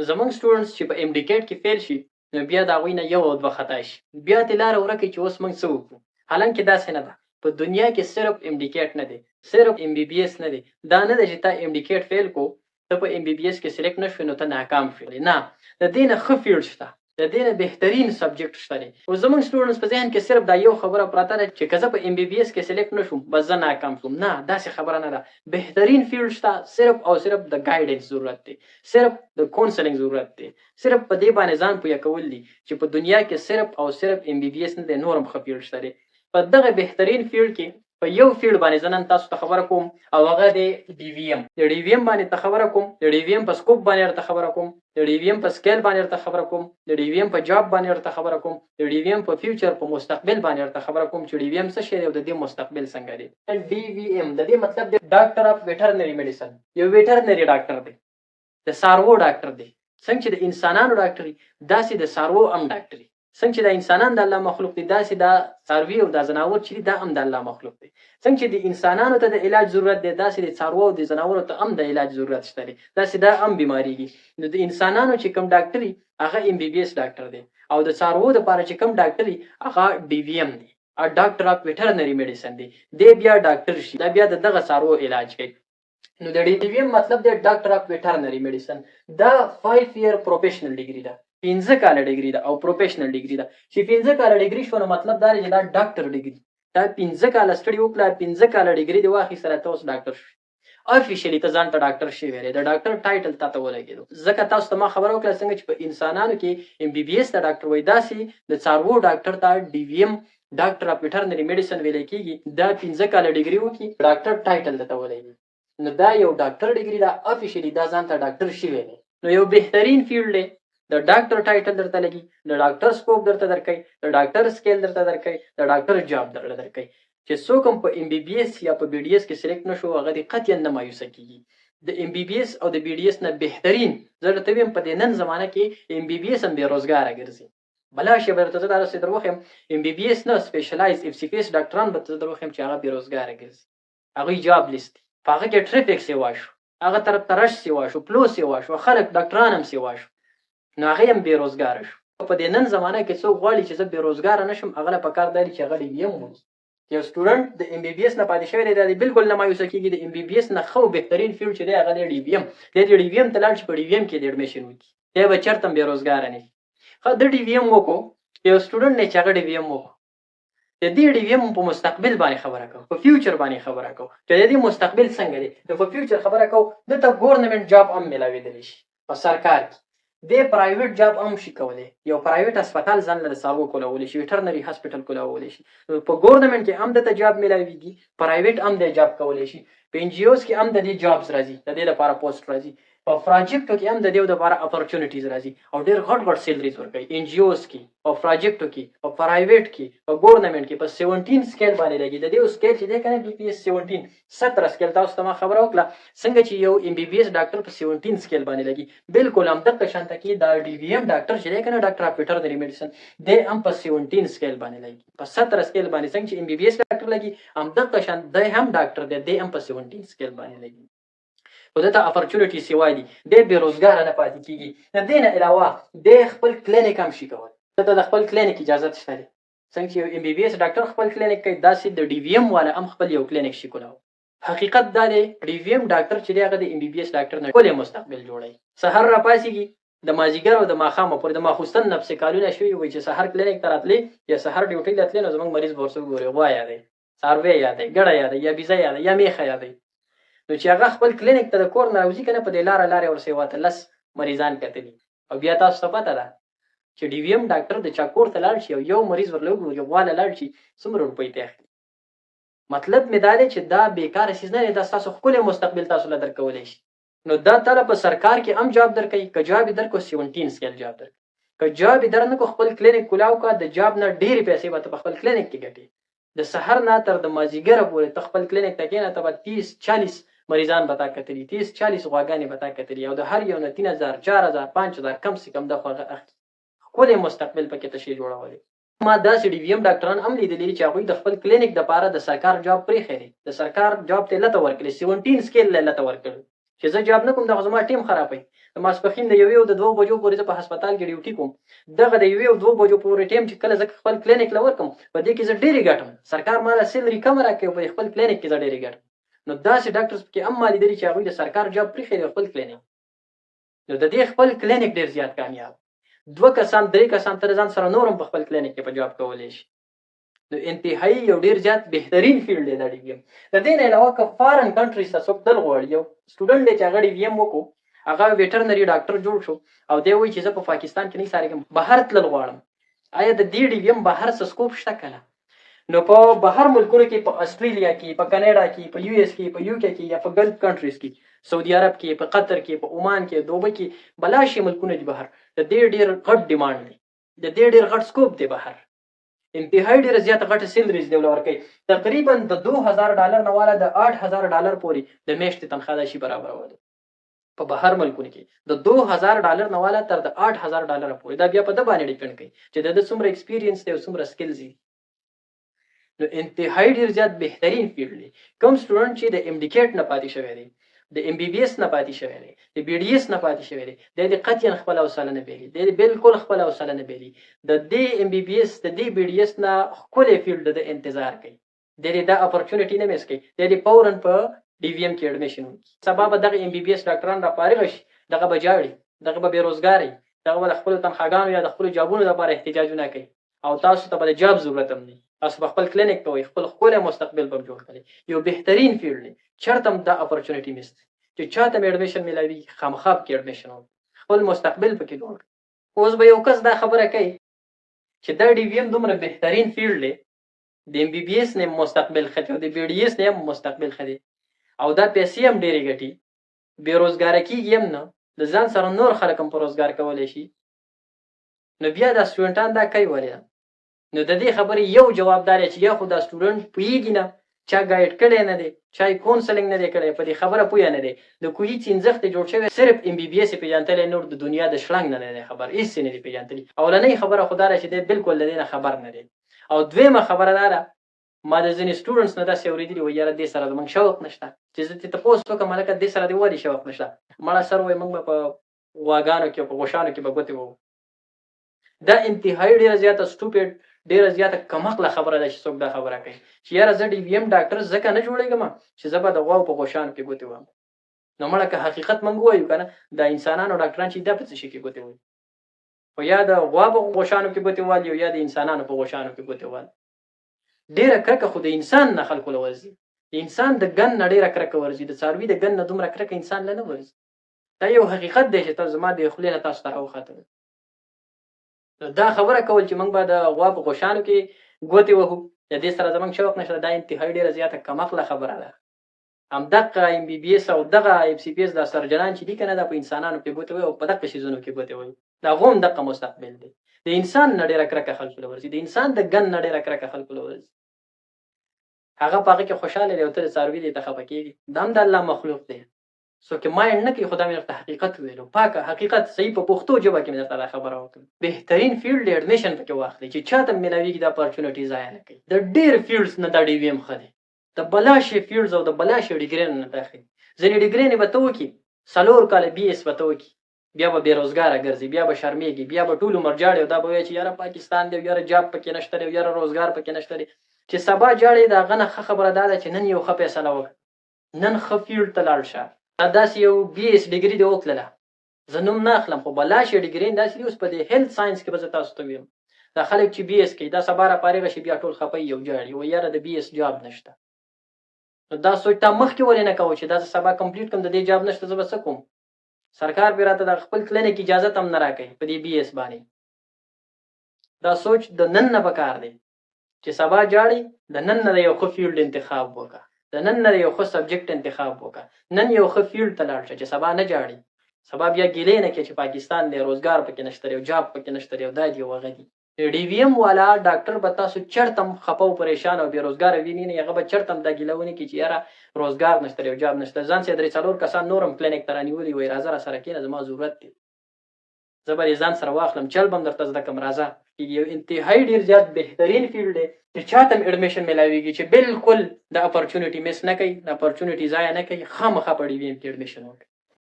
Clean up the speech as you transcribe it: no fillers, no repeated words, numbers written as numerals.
زمونږ سټوډنټس چې په امډیکیټ کې فیل شي نو بیا د هغوی نه یو او دوه خطا شي، بیا ترې لاره ورکوي چې اوس موږ څه وکړو. حالانکې داسې نه ده. په دنیا کې صرف امډیکیټ نه دی، صرف ام بي بي اس نه دی. دا نه ده چې تا امډیکیټ فیل کو، ته په ام بي بي اس کې سلیکټ نه شوې نو ته ناکام شوې. نه، د دې نه ښه فیلډ شته، د دې نه بهترین سبجیکټ شته دی. اوس زموږ سټوډنټس په ذهن کې صرف دا یو خبره پراته ده چې که زه په ام بي بي اس کې سلیکټ نه شوم بس زه ناکام شوم. نه، داسې خبره نه ده. بهترین فیلډ شته، صرف او صرف د ګایډنس ضرورت دی، صرف د کونسلینګ ضرورت دی، صرف په دې باندې ځان پوهه کول دي چې په دنیا کې صرف او صرف ام بي بي اس نه دی، نور هم ښه فیلډ شته دی. په دغه بهترین فیلډ کې په یو فیلډ باندې زه نن تاسو ته خبره کوم او هغه دی ډي وي ایم. د ډي وي ایم باندې ته خبره کوم، د ډي وي ایم په سکوپ باندې درته خبره کوم، د ډي وي ایم په سکیل باندې درته خبره کوم، د ډي وي ایم په جاب باندې درته خبره کوم، د ډي وي ایم په فیوچر په مستقبل باندې درته خبره کوم چې ډي وي ایم څه شی دی او د دې مستقبل څنګه دی. ډي وي ایم د دې مطلب دی ډاکټر اف ویټرنری میډیسن. یو ویټرنری ډاکټر دی، د څاروو ډاکټر دی. څنګه چې د انسانانو ډاکټري داسې د څاروو هم ډاکټري. څنګه چې د انسانان د الله مخلوق دي داسې دا څاروي او دا ځناور چې دا هم د الله مخلوق دي. څنګه چې د انسانانو ته د علاج ضرورت دی داسې د څاروو او د ځناورو ته هم د علاج ضرورت شته دی، داسې دا هم بیماریږي. نو د انسانانو چې کوم ډاکټري هغه ام بي بي اس ډاکټر دی او د څاروو لپاره چې کوم ډاکټري هغه ډي وي ایم دی، ډاکټر اف ویټرنری میډیسن دی. دی بیا ډاکټر شي، دا بیا دغه څاروو علاج کوي. نو د ډي وي ایم مطلب دی ډاکټر اف ویټرنری میډیسن. دا 5 year پروفیشنل ډیګري ده، 15 کاله ډیګري ده او پروفیشنل ډیګري ده. چې 15 کاله ډیګري شو نو مطلب دا دی چې دا ډاکټر ډیګري، دا 15 کاله سټډي وکړه، 15 کاله ډیګري دی واخیستله، ته اوس ډاکټر شوې. افیشلی ته ځان ته ډاکټر شوی دی، د ډاکټر ټایټل تاته ولګېدو. ځکه تاسو ته ما خبره وکړه څنګه چې په انسانانو کې ام بي بي اس ته ډاکټر وایي، داسې د څاروو ډاکټر ته ډي وي ایم ډاکټر اف ویټرنری میډیسن ویل کېږي. دا 15 کاله ډیګري وکړي، ډاکټر ټایټل ته ولګي، نو دا یو ډاکټر ډیګري ده، افیشلی دا ځان ته ډاکټر شوی دی. نو یو بهترین فیلډ دی، د ډاکټر ټایټل درته لګي، د ډاکټر سکوپ درته درکوي، د ډاکټر سکیل درته درکوي، د ډاکټر جاب درته درکوي. چې څوک هم په ام بي بي اس یا په بي ډي اس کې سلیکټ نشو هغه دې قطعا نه مایوسه کېږي. د ام بي بي اس او د بي ډي اس نه بهترین زه درته وایم په دې نن زمانه کې ام بي بي اس هم بېروزګاره ګرځي. بلا شی به درته زه داسې در وښیم ام بي بي اس نه سپیشلایز اف سی پي اس ډاکټران به درته در وښیم چې هغه بېروزګاره ګرځي. هغوی جاب لیست دی، په هغه کې ټریفک سیوا شو، هغه طرف ته رش سیوا شو، پلو سیوا شو، خلک ډاکټران هم سیوا شو، نو هغه هم بېروزګاره شو. په دې نن زمانه کې څوک غواړي چې زه بېروزګاره نشم، هغه له پکار دا دی چې هغه ډي وي ایم ووایي. یو سټوډنټ د ام بي بي اس نه پاتې شوی دی دا دی بالکل نه مایوسه کېږي. د ام بي بي اس نه ښه او بهترین فیلډ چې دی هغه دی ډي وي ایم. دی د ډي وي ایم ته لاړ شي، په ډي وي ایم کې د اډمیشن وکړي، دی به چېرته هم بېروزګاره نه شي. ښه د ډي وي ایم وکړو، یو سټوډنټ دی چې هغه ډي وي ایم وکړو، د دې ډي وي ایم په مستقبل باندې خبره کوو، په فیوچر باندې خبره کوو چې د دې مستقبل څنګه دی. نو په فیوچر خبره کوو، دلته ګورنمنټ جاب هم میلاوېدلی شي په سرکار کې، دی پرایویټ جاب هم شي کولی، یو پرایویټ هسپتال ځان له څاروو کولولی شي، ویټرنري هاسپټل کولولی شي. په ګورنمنټ کې هم دته جاب میلاوېږي، پرایویټ هم دی جاب کولی شي، په ان جي اوز کې هم د دې جابز راځي، د دې لپاره پوسټ راځي، په پروجیکټو کې هم د دې لپاره اپورچونټیز راځي او ډېر غټ غټ سیلریز ورکوي. ان جي اوز کې، په پروجیکټو کې، په پرایویټ کې، په ګورنمنټ کې په 17 سکیل باندې لګي. د دې سکیل چې دی که نه بي پي اس 17 سکیل تاسو ته ما خبره وکړه څنګه چې یو ام بي بي اس ډاکټر په 17 سکیل باندې لګي، بالکل همدغه شانته کې دا ډي وي ایم ډاکټر چې دی که نه ډاکټر اف ویټرنري میډیسن دی هم په 17 سکیل باندې لګي، په 17 سکیل باندې. څنګه چې ام بي بي اس ډاکټر لګي همدغه شان دی هم ډاکټر دی، دی هم په 17 سکیل باندې لګي. خو دته اپورچونټي سیوا دي، دی بېروزګاره نه پاتې کېږي. د دې نه علاوه دی خپل کلینیک هم شي کولی، دته د خپل کلینیک اجازت شته دی. څنګه چې یو ام بي بي اس ډاکټر خپل کلینیک کوي داسې د ډي وي ایم والا هم خپل یو کلینیک شي کولاو. حقیقت دا دی ډي وي ایم ډاکټر چې دی هغه د ام بي بي اس ډاکټر نه ښکلی مستقبل جوړوي. سهار راپاڅېږي، د مازدیګر او د ماښامه پورې د ماخوستن نه پسې کالونه شوي وي چې سهار کلینیک ته راتلې یا سهار ډیوټۍ ته تلې نو زموږ مریض به ورسره وګوري، غوا یادوي، څاروی یادوي، ګډه یادوي، یا بیزه یادوي، یا میخه یادوي. نو چې هغه خپل کلینیک ته د کور نه راوځي که نه په دې لاره لارې ورسې واته 10 مریضان کتلي او بیا تاسو ته پته ده چې ډي وي ایم ډاکټر د چا کور ته لاړ شي او یو مریض ورله وګوري، غوا له لاړ شي، څومره روپۍ ته اخلي. مطلب مې دا دی چې دا بېکاره څیز نه دی، دا ستاسو ښکلی مستقبل تاسو له درکولی شي. نو دا تاله په سرکار کې هم جاب درکوي، که جاب یې درکړو 17 سکیل جاب درکوي، که جاب یې در نه کړو خپل کلینیک کولاو کړه، د جاب نه ډېرې پیسې به ته په خپل کلینیک کې ګټې. د سحر نه تر د مازدیګره پورې ته خپل کلینیک ته کښېنه، ته به 30-40 مریضان به تا کتلي، 30-40 غواګانې به تا کتلي او د هر یو نه 3000 4000 5000 کم سے کم د خو هغه اخلي. ښکلی مستقبل پکې ته شی جوړولی. ما داسې ډي وي ایم ډاکټران هم لیدلي چې هغوی د خپل کلینیک دپاره د سرکار جاب پرېښی دی، د سرکار جاب ته یې لته ورکړې، 17 سکیل یې لته ورکړی، چې زه جاب نه کوم دغه زما ټیم خرابوي. د ماسپښین د 1 او د 2 بجو پورې زه په هسپتال کې ډیوټي کوم. دغه د 1 او 2 بجو پورې ټیم چې کله زه خپل کلینیک له ورکم په دې کې زه ډېرې ګټم. سرکار ماله سیلري کمه راکوي په خپل کلینیک کې زه ډېرې ګټم. نو داسې ډاکټرز پکې هم ما لیدلي چې هغوی د سرکار جاب پرېښی دی خپل کلینیک. نو د دې خپل کلینیک ډېر زیات کامیاب. 2 کسان 3 کسان تر ځان سره نور هم په خپل کلینیک کې په جاب کولی شي. نو انتهایی یو ډېر زیات بهترین فیلډ دی دا ډي وي ایم. د دې نه علاوه که فارن کنټریز ته څوک تلل غواړي، یو سټوډنټ دی چې هغه ډي وي ایم وکړو، هغه ویټرنري ډاکټر جوړ شو او دی وایي چې زه په پاکستان کې نه سارګم، بهر تلل غواړم، آیا د دې ډي وي ایم بهر څه سکوپ شته که نه؟ نو په بهر ملکونو کې، په استرالیا کې، په کاناډا کې، په یو اس کې، په یو کې کې یا په ګلف کنټریز کې، سعودي عرب کې، په قطر کې، په عمان کې، دوبۍ کې، بلا شي ملکونه دي بهر، د دې ډېر غټ ډیمانډ دی، د دې ډېر غټ سکوپ دی بهر. انتهایی ډېره زیاته غټه سیلریز دی ورکوي. تقریبا د $2000 نه والا د $8000 پورې د میاشتې تنخواه دا شي برابرولو په بهر ملکونو کې. د $2000 نه والا تر د $8000 پورې. دا بیا په ده باندې ډیپینډ کوي چې د څومره ایکسپیرینس دی او څومره سکلز دي. نو انتهایی ډېر زیات بهترین فیلډ دی. کوم سټوډنټ چې د امډیکیټ نه پاتې شوی دی، د ایم بی بی اس نه پاتې شوی دی، د بی ډي اس نه پاتې شوی دی، د قطعا خپل حوصله نه بیلي، د بالکل خپل حوصله نه بیلي، د دې ایم بی بی اس د دې بی ډي اس نه ښکلی فیلډ د انتظار کوي، د دا اپورچونټي نه میس کوي، د فورا په ډي وي ایم کې اډمیشن وکړي. سبا به دغه ایم بی بی اس ډاکټران را فارغ شي، دغه به جاړي، دغه به بېروزګاري، دغه به د خپلو تنخواګانو یا د خپلو جابونو لپاره احتجاجونه کوي او تاسو ته به د جاب ضرورت هم نه. تاسو په خپل کلینیک کوئ، خپل ښکلی مستقبل به جوړ کړئ. یو بهترین فیلډ دی، چېرته هم دا اپورچونټي میس دی چې چاته مې اډمیشن میلاوي خامخا پکې اډمیشن وکړي، خپل مستقبل پکې جوړ کړي. اوس به یو کس دا خبره کوي چې دا ډي وي ایم دومره بهترین فیلډ دی، د ایم بی بی اس نه مستقبل ښه دی او د بی ډي اس نه هم مستقبل ښه دی او دا پیسې هم ډېرې ګټي، بېروزګاره کېږي هم نه، د ځان سره نور خلک هم په روزګار کولی شي. نو بیا دا سټوډنټان دا کوي ولې؟ نو د دې خبرې یو جواب دا دی چې یا خو دا سټوډنټ پوهېږي نه، چا ګایډ کړی نه دی، چا یې کونسلنګ نه دی کړی، په دې خبره پوهه نه دی، د کوهي چینځښت یې جوړ شوی، صرف ایم بی بي اس یې پېژندلی، نور د دنیا د شړنګ نه دی خبر، هېڅ یې نه دی پېژندلي. اولنۍ خبره خو دا ده چې دی بالکل د دې نه خبر نه دی. او دویمه خبره دا ده، ما د ځینې سټوډنټس نه داسې اورېدلي وایي یاره دې سره زموږ شوق نشته، چې زه دې تپوس وکړم هلکه دې سره دې ولې شوق نشته؟ مړه سر وایي موږ به په غواګانو کې او په غوښانو کې به ګوتې وهو. دا انتهایی ډېره زیاته سټوپیډ، ډېره زیاته کمعقله خبره ده چې څوک دا خبره کوي چې یاره زه ډي وي ایم ډاکټر ځکه نه جوړېږم چې زه به د غواو په غوښانو کې ګوتې وهم. نو مړه که حقیقت موږ ووایو که نه، د انسانانو ډاکټران چې دا په څه شي کې ګوتې وهي، خو یا د غوا په غوښانو کې ګوتې وهل یا د انسانانو په غوښانو کې ګوتې وهل. ډېره کرکه خو د انسان نه خلکو له ورځي، د انسان د ګن نه ډېره کرکه ورځي، د څاروي د ګن نه دومره کرکه انسان له نه ورځي. دا یو حقیقت دی چې تاسو زما د خولې نه تاسو ته راوخته. دا خبره کول چې موږ به د غوا په غوښانو کې ګوتې وهو، د دې سره زموږ شوق نشته، دا انتهایی ډېره زیاته کمعقله خبره ده. همدغه ایم بی بي اس او دغه اف سی پي اس دا سرجنان چې دي که نه، دا په انسانانو کې ګوتې وهي او په دغه شیزونو کې ګوتې وهي، د هغو هم دغه مستقبل دی. د انسان نه ډېره کرکه خلکو له ورځي، د انسان د ګن نه ډېره کرکه خلکو له ورځي. هغه په هغه کې خوشحاله دی او ته د څاروي دی ته خفه کېږي. دا هم د الله مخلوق دی. څوک یې مایند نه کوي، خو دا مې درته حقیقت وویلو، پاکه حقیقت، صحیح په پښتو ژبه کې مې درته دا خبره وکړه. بهترین فیلډ دی، اډمیشن پکې واخلئ چې چاته هم میلاویږي دا اپارچونټي ضایع نه کوي. د ډېر فیلډز نه دا ډي وي ایم ښه دی، د بلا شي فیلډز او د بلا شي ډیګریانو نه دا ښه دي. ځینې ډیګریانې به ته وکړي، 4 کاله بي ایس به ته وکړي، بیا به بېروزګاره ګرځي، بیا به شرمېږي، بیا به ټول عمر جاړي او دا به وایي چې یاره پاکستان دی او یاره جاب پکې نشته دی او یاره روزګار پکې نشته دی. چې سبا جاړي د هغه نه ښه خبره دا ده چې نن یو ښه فیصله وکړه، نن ښه فیلډ ته لاړ شه. داسې یو بي ایس ډیګري دې وکړله، زه نوم نه اخلم، خو بلا شي ډیګري داسې دي. اوس په دې هیلث ساینس کې به زه تاسو ته ویم، دا خلک چې بي ایس کوي دا سبا را فارغه شي بیا ټول خفه یو جاړي وایي یاره د بي ایس جاب نشته. نو دا سوچ تا مخکې ولې نه کوو چې دا زه سبا کمپلیټ کړم، د دې جاب نشته، زه به څه کوم؟ سرکار بیا راته د خپل کلینیک اجازت هم نه راکوي په دې بي ایس باندې. دا سوچ د نن نه پکار دی چې سبا جاړي، د نن نه د یو ښه فیلډ انتخاب وکړه، د نن نه یو ښه سبجیکټ انتخاب وکړه، نن یو ښه فیلډ ته لاړ شه چې سبا نه جاړي، سبا بیا ګیلې نه کوي چې پاکستان دی، روزګار پکې نشته دی او جاب پکې نشته دی او دا دی او هغه دی. ډي وي ایم والا ډاکټر به تاسو چېرته هم خفه او پریشان او بېروزګاره ویني نه، هغه به چېرته هم دا ګیله ونه کړي چې یاره روزګار نشته دی او جاب نشته. ځان سره 3-4 کسان نور هم کلینیک ته رانیولي وایي راځه راسره کښېنه زما ضرورت دی. زه به ځان سره واخلم، چل به هم درته زده کړم، راځه. یو انتهایی ډېر زیات بهترین فیلډ دی چې چاته هم اډمیشن میلاویږي چې بالکل د اپورچونټي مس نه کوي، د اپورچونټي ضایع نه کوي، خامخا په ډي وي ایم کې اډمیشن وکړي.